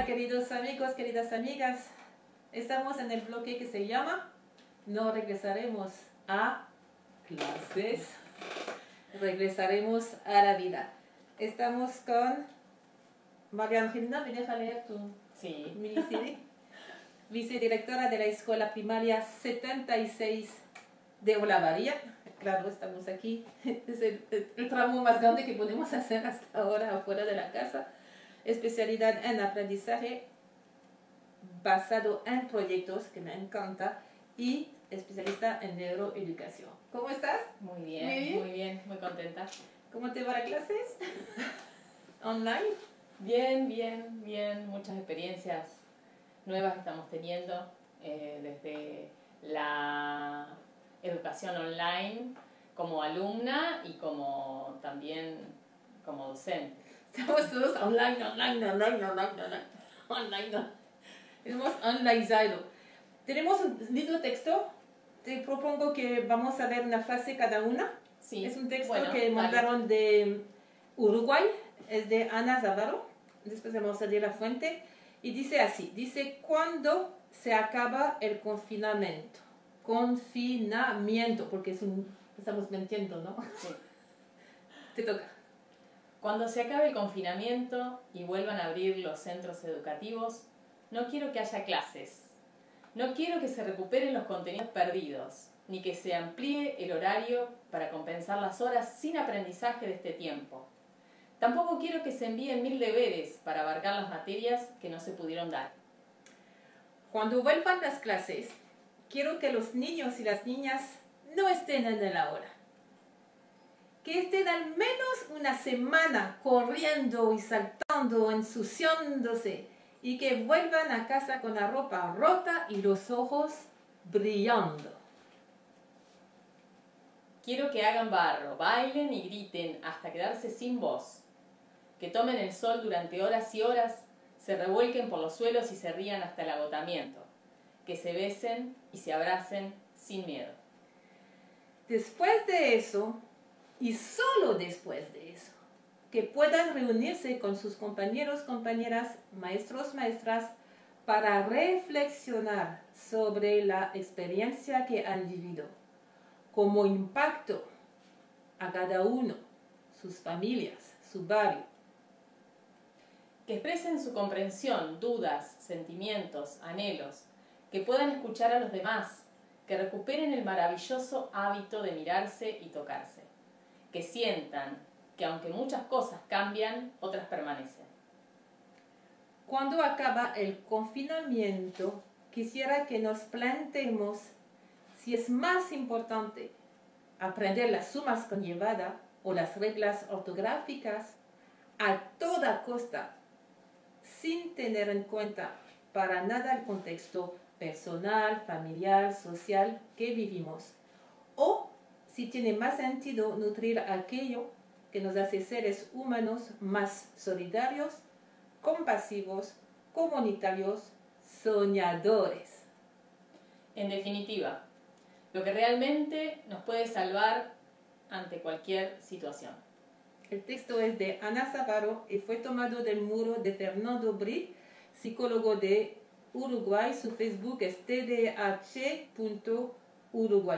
Hola queridos amigos, queridas amigas. Estamos en el bloque que se llama No regresaremos a clases, regresaremos a la vida. Estamos con María Angelina, ¿me deja leer tu mini CD? Vicedirectora de la Escuela Primaria 76 de Olavarría. Claro, estamos aquí. Es el tramo más grande que podemos hacer hasta ahora afuera de la casa. Especialidad en aprendizaje basado en proyectos, que me encanta, y especialista en neuroeducación. ¿Cómo estás? Muy bien, muy contenta. ¿Cómo te va las clases? ¿Online? Bien, muchas experiencias nuevas que estamos teniendo, desde la educación online como alumna y como también como docente. Estamos todos online. Hemos onlineizado. Tenemos un lindo texto. Te propongo que vamos a ver una frase cada una. Sí. Es un texto Bueno, que mandaron de Uruguay. Es de Ana Zavaro. Después vamos a leer la fuente. Y dice así. Dice, ¿cuándo se acaba el confinamiento? Confinamiento, porque estamos mintiendo, ¿no? Sí. Te toca. Cuando se acabe el confinamiento y vuelvan a abrir los centros educativos, no quiero que haya clases. No quiero que se recuperen los contenidos perdidos, ni que se amplíe el horario para compensar las horas sin aprendizaje de este tiempo. Tampoco quiero que se envíen 1000 deberes para abarcar las materias que no se pudieron dar. Cuando vuelvan las clases, quiero que los niños y las niñas no estén en el aula. Que estén al menos una semana corriendo y saltando, ensuciándose, y que vuelvan a casa con la ropa rota y los ojos brillando. Quiero que hagan barro, bailen y griten hasta quedarse sin voz. Que tomen el sol durante horas y horas, se revuelquen por los suelos y se rían hasta el agotamiento. Que se besen y se abracen sin miedo. Después de eso, y solo después de eso, que puedan reunirse con sus compañeros, compañeras, maestros, maestras, para reflexionar sobre la experiencia que han vivido, como impacto a cada uno, sus familias, su barrio. Que expresen su comprensión, dudas, sentimientos, anhelos, que puedan escuchar a los demás, que recuperen el maravilloso hábito de mirarse y tocarse, que sientan que aunque muchas cosas cambian, otras permanecen. Cuando acaba el confinamiento, quisiera que nos planteemos si es más importante aprender las sumas con llevada o las reglas ortográficas a toda costa, sin tener en cuenta para nada el contexto personal, familiar, social que vivimos, o si tiene más sentido nutrir aquello que nos hace seres humanos más solidarios, compasivos, comunitarios, soñadores. En definitiva, lo que realmente nos puede salvar ante cualquier situación. El texto es de Ana Zavaro y fue tomado del muro de Fernando Bri, psicólogo de Uruguay. Su Facebook es tdh.uruguay.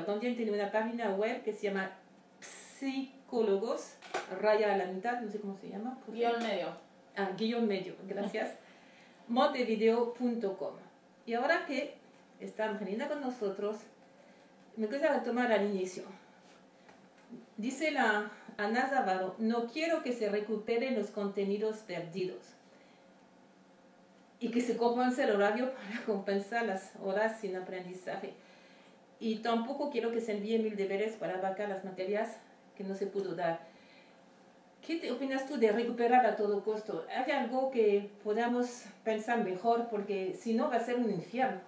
También tiene una página web que se llama Psicólogos, raya a la mitad, no sé cómo se llama. Guión medio. Guión medio, gracias. Montevideo.com. Y ahora que está Angelina con nosotros, me gustaría retomar al inicio. Dice la Ana Zavaro, no quiero que se recuperen los contenidos perdidos y que se compense el horario para compensar las horas sin aprendizaje. Y tampoco quiero que se envíen 1000 deberes para abarcar las materias que no se pudo dar. ¿Qué te opinas tú de recuperar a todo costo? ¿Hay algo que podamos pensar mejor? Porque si no va a ser un infierno.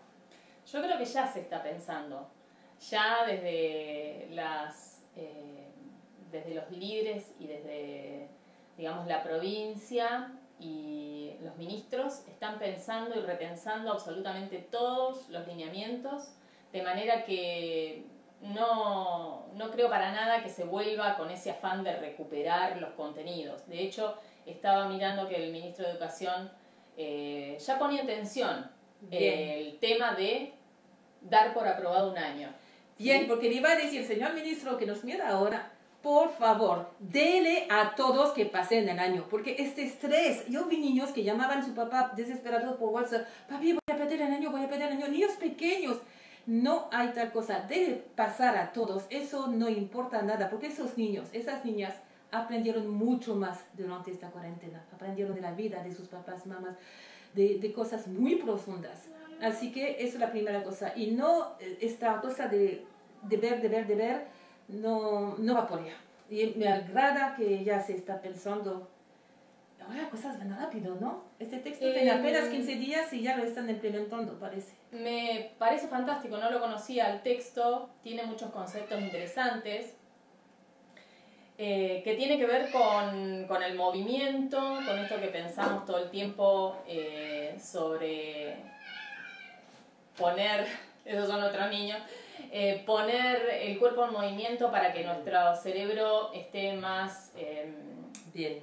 Yo creo que ya se está pensando. Ya desde los líderes y desde, digamos, la provincia y los ministros están pensando y repensando absolutamente todos los lineamientos, de manera que no creo para nada que se vuelva con ese afán de recuperar los contenidos. De hecho, estaba mirando que el ministro de Educación ya ponía en tensión Bien. el tema de dar por aprobado un año. Bien, ¿Sí? porque le iba a decir, señor ministro, que nos mira ahora, por favor, dele a todos que pasen el año, porque este estrés, yo vi niños que llamaban a su papá desesperados por WhatsApp, papi, voy a perder el año, voy a perder el año, niños pequeños, no hay tal cosa, debe pasar a todos, eso no importa nada, porque esos niños, esas niñas aprendieron mucho más durante esta cuarentena, aprendieron de la vida, de sus papás, mamás, de cosas muy profundas. Así que eso es la primera cosa. Y no esta cosa de ver, no va por allá. Y me agrada que ya se está pensando, ahora cosas van rápido, ¿no? Este texto tiene apenas 15 días y ya lo están implementando, parece. Me parece fantástico, no lo conocía el texto, tiene muchos conceptos interesantes. Que tiene que ver con el movimiento, con esto que pensamos todo el tiempo sobre poner, esos son otros niños, poner el cuerpo en movimiento para que nuestro cerebro esté más, Bien.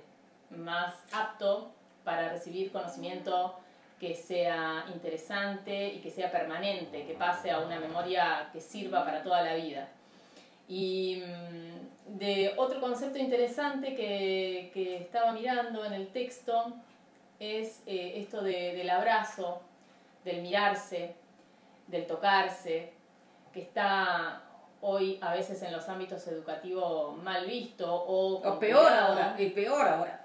más apto para recibir conocimiento que sea interesante y que sea permanente, que pase a una memoria que sirva para toda la vida. Y de otro concepto interesante que estaba mirando en el texto es esto del abrazo, del mirarse, del tocarse, que está hoy a veces en los ámbitos educativos mal visto O peor ahora,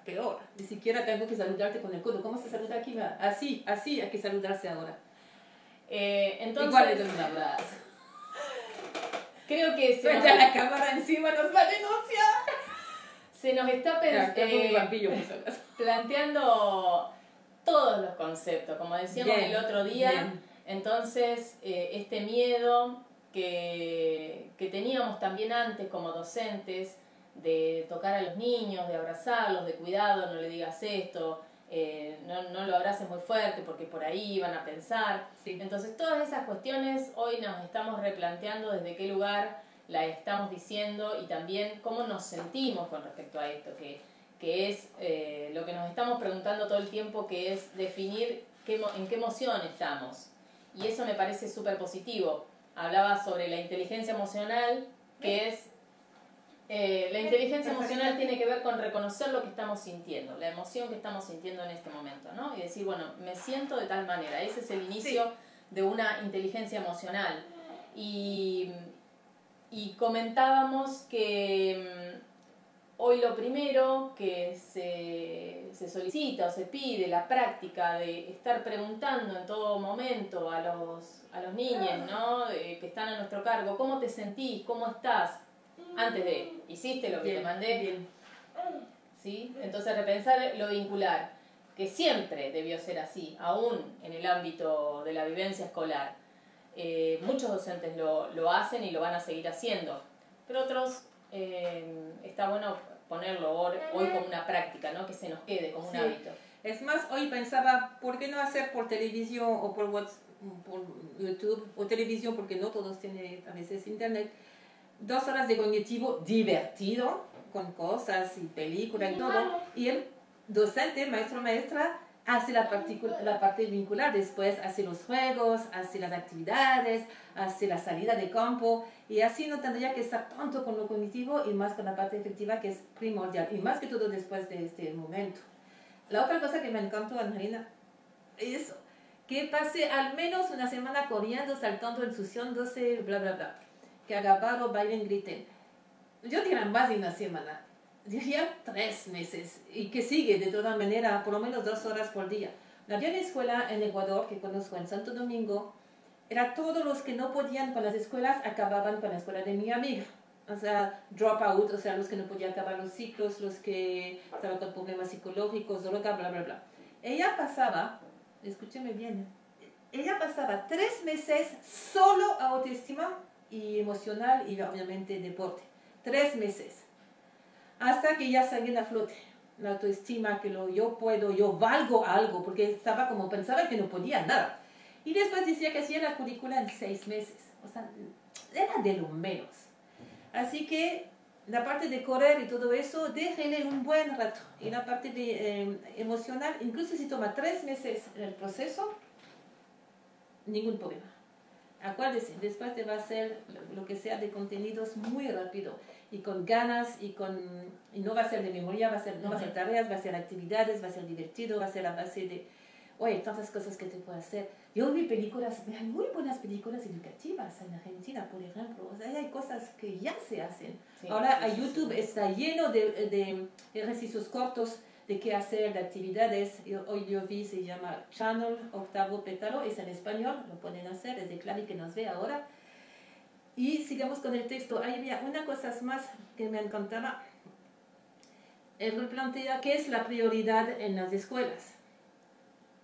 peor. Ni siquiera tengo que saludarte con el codo. ¿Cómo se saluda aquí? Así hay que saludarse ahora. Entonces, igual le doy un abrazo. Creo que Frente a la cámara encima nos va a denunciar. Se nos está planteando todos los conceptos, como decíamos bien, el otro día. Bien. Entonces, este miedo que teníamos también antes como docentes de tocar a los niños, de abrazarlos, de cuidado, no le digas esto, no lo abraces muy fuerte porque por ahí van a pensar. Sí. Entonces todas esas cuestiones hoy nos estamos replanteando desde qué lugar la estamos diciendo y también cómo nos sentimos con respecto a esto, que es lo que nos estamos preguntando todo el tiempo, que es definir en qué emoción estamos. Y eso me parece súper positivo. Hablaba sobre la inteligencia emocional, que es... la inteligencia emocional tiene que ver con reconocer lo que estamos sintiendo, la emoción que estamos sintiendo en este momento, ¿no? Y decir, bueno, me siento de tal manera. Ese es el inicio de una inteligencia emocional. Y comentábamos que hoy lo primero que se solicita o se pide, la práctica de estar preguntando en todo momento a los niños, ¿no? Que están a nuestro cargo, ¿cómo te sentís? ¿Cómo estás? Antes de, ¿hiciste lo que te mandé? Bien. ¿Sí? Entonces repensar lo vincular, que siempre debió ser así, aún en el ámbito de la vivencia escolar. Muchos docentes lo hacen y lo van a seguir haciendo, pero otros está bueno ponerlo hoy como una práctica, ¿no? Que se nos quede como un hábito. Es más, hoy pensaba, ¿por qué no hacer por televisión o por WhatsApp, por YouTube o televisión, porque no todos tienen a veces internet, 2 horas de cognitivo divertido, con cosas y películas y todo, y el docente, maestro, maestra, hace la parte vincular, después hace los juegos, hace las actividades, hace la salida de campo, y así no tendría que estar tanto con lo cognitivo y más con la parte efectiva, que es primordial, y más que todo después de este momento. La otra cosa que me encantó, Angelina, es que pase al menos una semana corriendo, saltando, ensuciándose, bla, bla, bla. Que haga paro, bailen, griten. Yo diría más de una semana, diría 3 meses, y que sigue de toda manera, por lo menos 2 horas por día. Había una escuela en Ecuador que conozco en Santo Domingo, era todos los que no podían con las escuelas, acababan con la escuela de mi amiga. O sea, drop out, o sea, los que no podían acabar los ciclos, los que estaban con problemas psicológicos, droga, bla, bla, bla. Ella pasaba, escúcheme bien, ella pasaba 3 meses solo a autoestima y emocional y obviamente deporte. 3 meses. Hasta que ya salía a flote la autoestima, que yo puedo, yo valgo algo, porque estaba como pensaba que no podía nada. Y después decía que hacía la currícula en 6 meses. O sea, era de lo menos. Así que la parte de correr y todo eso, déjele un buen rato. Y la parte emocional, incluso si toma 3 meses el proceso, ningún problema. Acuérdese, después te va a hacer lo que sea de contenidos muy rápido y con ganas y no va a ser de memoria, no va a ser tareas, va a ser actividades, va a ser divertido, va a ser a base de, oye, tantas cosas que te puede hacer. Yo vi películas, hay muy buenas películas educativas en Argentina, por ejemplo. O sea, hay cosas que ya se hacen. Sí, ahora sí, YouTube está lleno de ejercicios cortos de qué hacer, de actividades. Hoy yo vi, se llama Channel Octavo Pétalo, es en español, lo pueden hacer, es de Clary que nos ve ahora. Y sigamos con el texto. Ahí había una cosa más que me encantaba. Él plantea qué es la prioridad en las escuelas.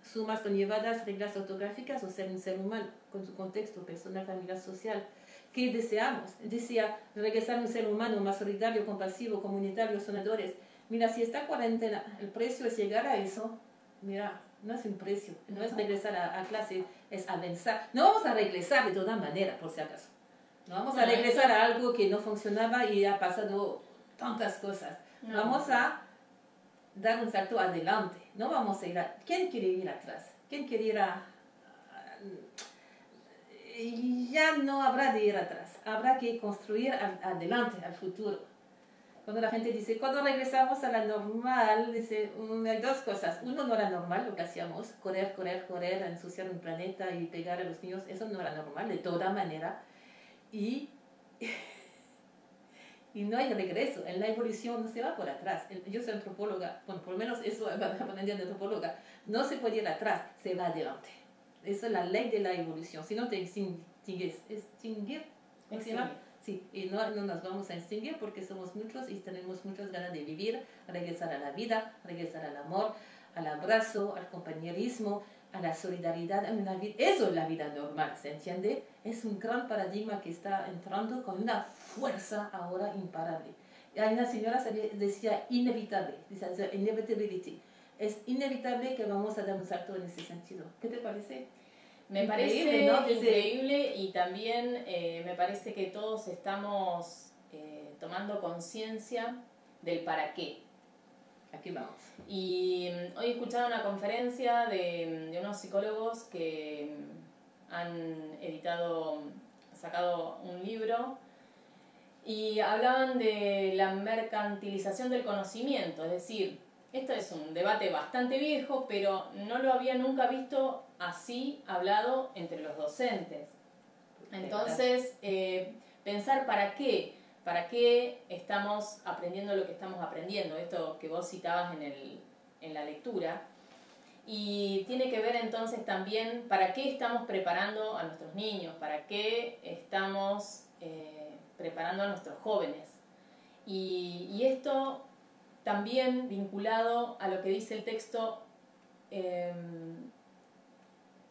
Sumas conllevadas, reglas ortográficas o ser un ser humano, con su contexto personal, familiar, social. ¿Qué deseamos? Decía, regresar a un ser humano más solidario, compasivo, comunitario, sonadores. Mira, si está cuarentena, el precio es llegar a eso. Mira, no es un precio, no es regresar a clase, es avanzar. No vamos a regresar de toda manera, por si acaso. No vamos a regresar a algo que no funcionaba y ha pasado tantas cosas. No. Vamos a dar un salto adelante. No vamos a ir a... ¿Quién quiere ir atrás? ¿Quién quiere ir ya no habrá de ir atrás. Habrá que construir adelante, al futuro. Cuando la gente dice, cuando regresamos a la normal, dice, hay dos cosas. Uno, no era normal lo que hacíamos, correr, ensuciar un planeta y pegar a los niños. Eso no era normal, de toda manera. Y no hay regreso. En la evolución no se va por atrás. Yo soy antropóloga, bueno, por lo menos eso aprendí de antropóloga. No se puede ir atrás, se va adelante. Esa es la ley de la evolución. Si no te extingues, extinguir. Sí, y no nos vamos a extinguir porque somos muchos y tenemos muchas ganas de vivir, regresar a la vida, regresar al amor, al abrazo, al compañerismo, a la solidaridad. Eso es la vida normal, ¿se entiende? Es un gran paradigma que está entrando con una fuerza ahora imparable. Y hay una señora que decía inevitable, dice inevitability. Es inevitable que vamos a dar un salto en ese sentido. ¿Qué te parece? Me parece, ¿no?, increíble, y también me parece que todos estamos tomando conciencia del para qué. Aquí vamos. Y hoy he escuchado una conferencia de unos psicólogos que han sacado un libro y hablaban de la mercantilización del conocimiento, es decir, esto es un debate bastante viejo, pero no lo había nunca visto así hablado entre los docentes. Entonces, pensar para qué estamos aprendiendo lo que estamos aprendiendo, esto que vos citabas en la lectura, y tiene que ver entonces también para qué estamos preparando a nuestros niños, para qué estamos preparando a nuestros jóvenes. Y esto también vinculado a lo que dice el texto,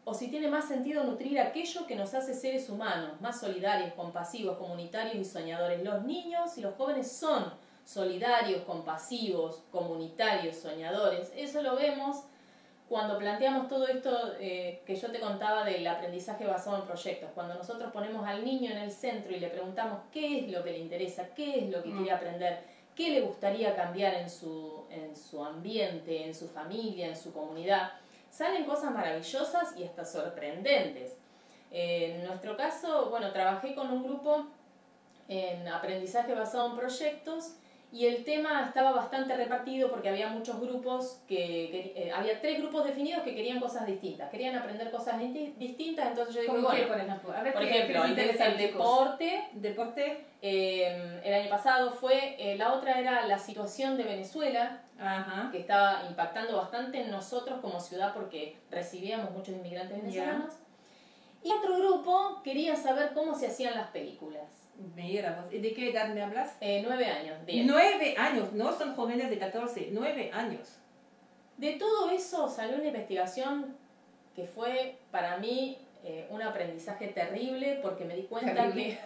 o si tiene más sentido nutrir aquello que nos hace seres humanos, más solidarios, compasivos, comunitarios y soñadores. Los niños y los jóvenes son solidarios, compasivos, comunitarios, soñadores. Eso lo vemos cuando planteamos todo esto que yo te contaba del aprendizaje basado en proyectos. Cuando nosotros ponemos al niño en el centro y le preguntamos qué es lo que le interesa, qué es lo que quiere aprender, qué le gustaría cambiar en su ambiente, en su familia, en su comunidad, salen cosas maravillosas y hasta sorprendentes. En nuestro caso, bueno, trabajé con un grupo en aprendizaje basado en proyectos y el tema estaba bastante repartido porque había muchos grupos había 3 grupos definidos que querían cosas distintas, querían aprender cosas distintas. Entonces yo dije, bueno, por ejemplo, el deporte. El año pasado fue, la otra era la situación de Venezuela. Ajá. Que estaba impactando bastante en nosotros como ciudad porque recibíamos muchos inmigrantes venezolanos. Yeah. Y otro grupo quería saber cómo se hacían las películas. Mira, ¿y de qué edad me hablas? 9 años, 10. 9 años, no son jóvenes de 14, 9 años. De todo eso salió una investigación que fue para mí un aprendizaje terrible porque me di cuenta que...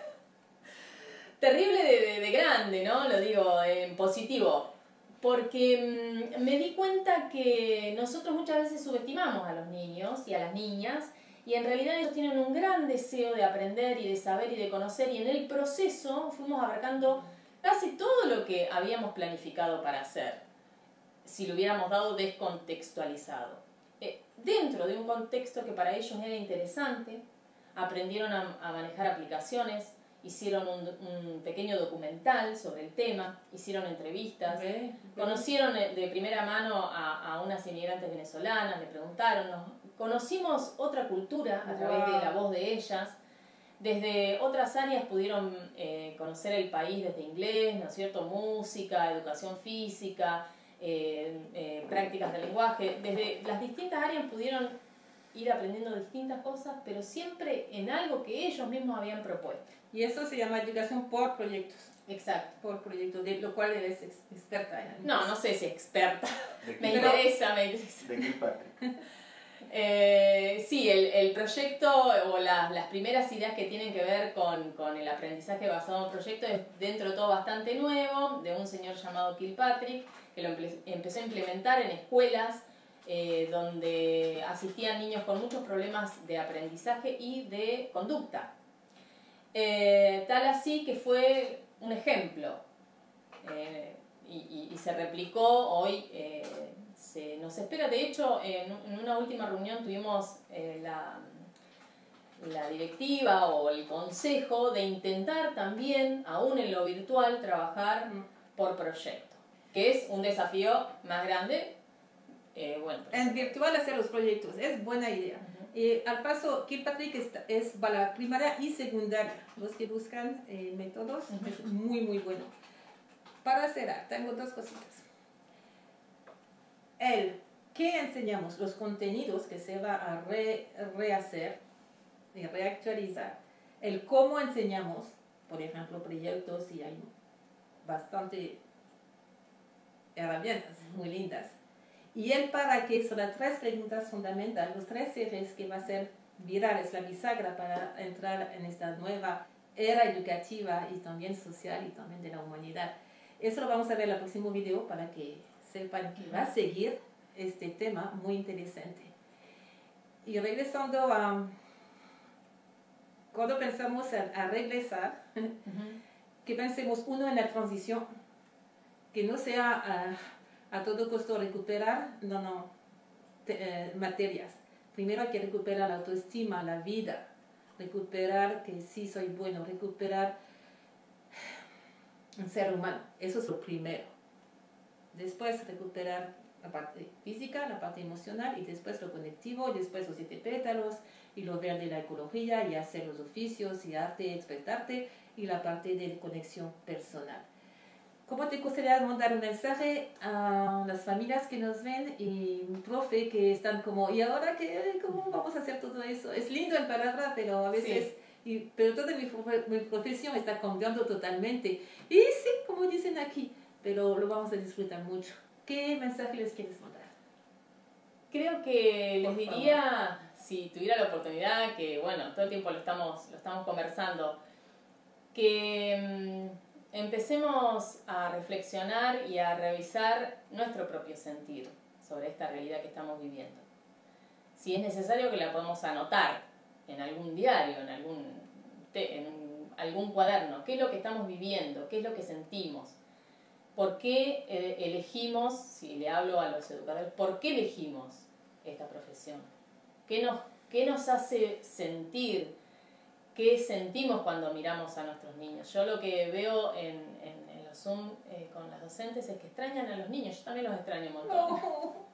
terrible de grande, ¿no? Lo digo en positivo. Porque me di cuenta que nosotros muchas veces subestimamos a los niños y a las niñas y en realidad ellos tienen un gran deseo de aprender y de saber y de conocer y en el proceso fuimos abarcando casi todo lo que habíamos planificado para hacer, si lo hubiéramos dado descontextualizado. Dentro de un contexto que para ellos era interesante, aprendieron a manejar aplicaciones, hicieron un pequeño documental sobre el tema, hicieron entrevistas, conocieron de primera mano a unas inmigrantes venezolanas, le preguntaron, conocimos otra cultura a través de la voz de ellas. Desde otras áreas pudieron conocer el país desde inglés, ¿no es cierto?, música, educación física, prácticas de lenguaje. Desde las distintas áreas pudieron ir aprendiendo distintas cosas, pero siempre en algo que ellos mismos habían propuesto. Y eso se llama educación por proyectos. Exacto. Por proyectos, de lo cual eres experta en. No sé si experta. Me interesa. De Kilpatrick. Sí, el proyecto o las primeras ideas que tienen que ver con el aprendizaje basado en proyectos es dentro de todo bastante nuevo, de un señor llamado Kilpatrick, que lo empezó a implementar en escuelas donde asistían niños con muchos problemas de aprendizaje y de conducta. Tal así que fue un ejemplo y se replicó hoy. Nos espera, de hecho, en una última reunión tuvimos la directiva o el consejo de intentar también, aún en lo virtual, trabajar por proyecto, que es un desafío más grande. En virtual hacer los proyectos, es buena idea. Al paso, Kilpatrick es para primaria y secundaria. Los que buscan métodos, es muy, muy bueno. Para cerrar, tengo dos cositas. ¿Qué enseñamos? Los contenidos que se va a rehacer y reactualizar. El cómo enseñamos, por ejemplo, proyectos, y hay bastante herramientas muy lindas. Y el para qué son las tres preguntas fundamentales, los tres ejes que va a ser virales, la bisagra para entrar en esta nueva era educativa y también social y también de la humanidad. Eso lo vamos a ver en el próximo video para que sepan que va a seguir este tema muy interesante. Y regresando a cuando pensamos a regresar, que pensemos uno en la transición, que no sea a todo costo recuperar materias. Primero hay que recuperar la autoestima, la vida, recuperar que sí soy bueno, recuperar un ser humano. Eso es lo primero. Después recuperar la parte física, la parte emocional, y después lo conectivo, después los 7 pétalos, y lo verde, la ecología, y hacer los oficios, y arte, expertarte, y la parte de conexión personal. ¿Cómo te gustaría mandar un mensaje a las familias que nos ven y un profe que están como, ¿y ahora qué? ¿Cómo vamos a hacer todo eso? Es lindo en palabras, pero a veces, sí. Pero toda mi profesión está cambiando totalmente. Y sí, como dicen aquí, pero lo vamos a disfrutar mucho. ¿Qué mensaje les quieres mandar? Creo que les diría, si tuviera la oportunidad, que bueno, todo el tiempo lo estamos conversando, que empecemos a reflexionar y a revisar nuestro propio sentir sobre esta realidad que estamos viviendo. Si es necesario, que la podamos anotar en algún diario, en algún cuaderno. ¿Qué es lo que estamos viviendo? ¿Qué es lo que sentimos? ¿Por qué elegimos, si le hablo a los educadores, por qué elegimos esta profesión? ¿Qué nos hace sentir? ¿Qué sentimos cuando miramos a nuestros niños? Yo lo que veo en los Zoom con las docentes es que extrañan a los niños. Yo también los extraño un montón. No.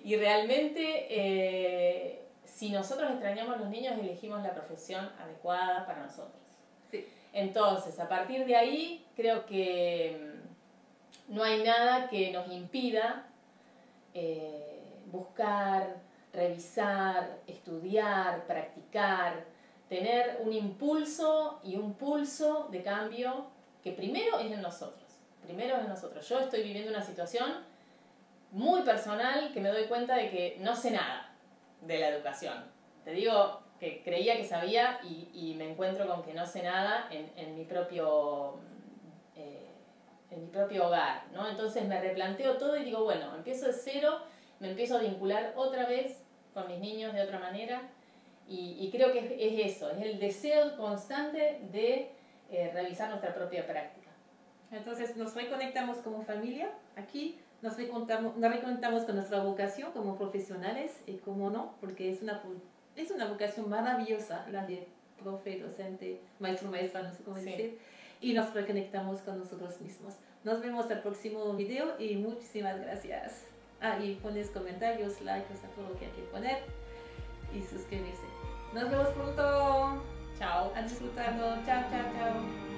Y realmente, si nosotros extrañamos a los niños, elegimos la profesión adecuada para nosotros. Sí. Entonces, a partir de ahí, creo que no hay nada que nos impida buscar, revisar, estudiar, practicar, tener un impulso y un pulso de cambio que primero es en nosotros. Yo estoy viviendo una situación muy personal que me doy cuenta de que no sé nada de la educación. Te digo que creía que sabía y me encuentro con que no sé nada en mi propio hogar, ¿no? Entonces me replanteo todo y digo, bueno, empiezo de cero, me empiezo a vincular otra vez con mis niños de otra manera. Y creo que es eso, es el deseo constante de revisar nuestra propia práctica. Entonces nos reconectamos como familia aquí, nos reconectamos con nuestra vocación como profesionales y como no, porque es una vocación maravillosa la de profe, docente, maestro, maestra, no sé cómo decir, y nos reconectamos con nosotros mismos. Nos vemos al próximo video y muchísimas gracias. Y pones comentarios, likes, a todo lo que hay que poner y suscribirse. Nos vemos pronto. Chao. A disfrutarlo. Chao, chao, chao.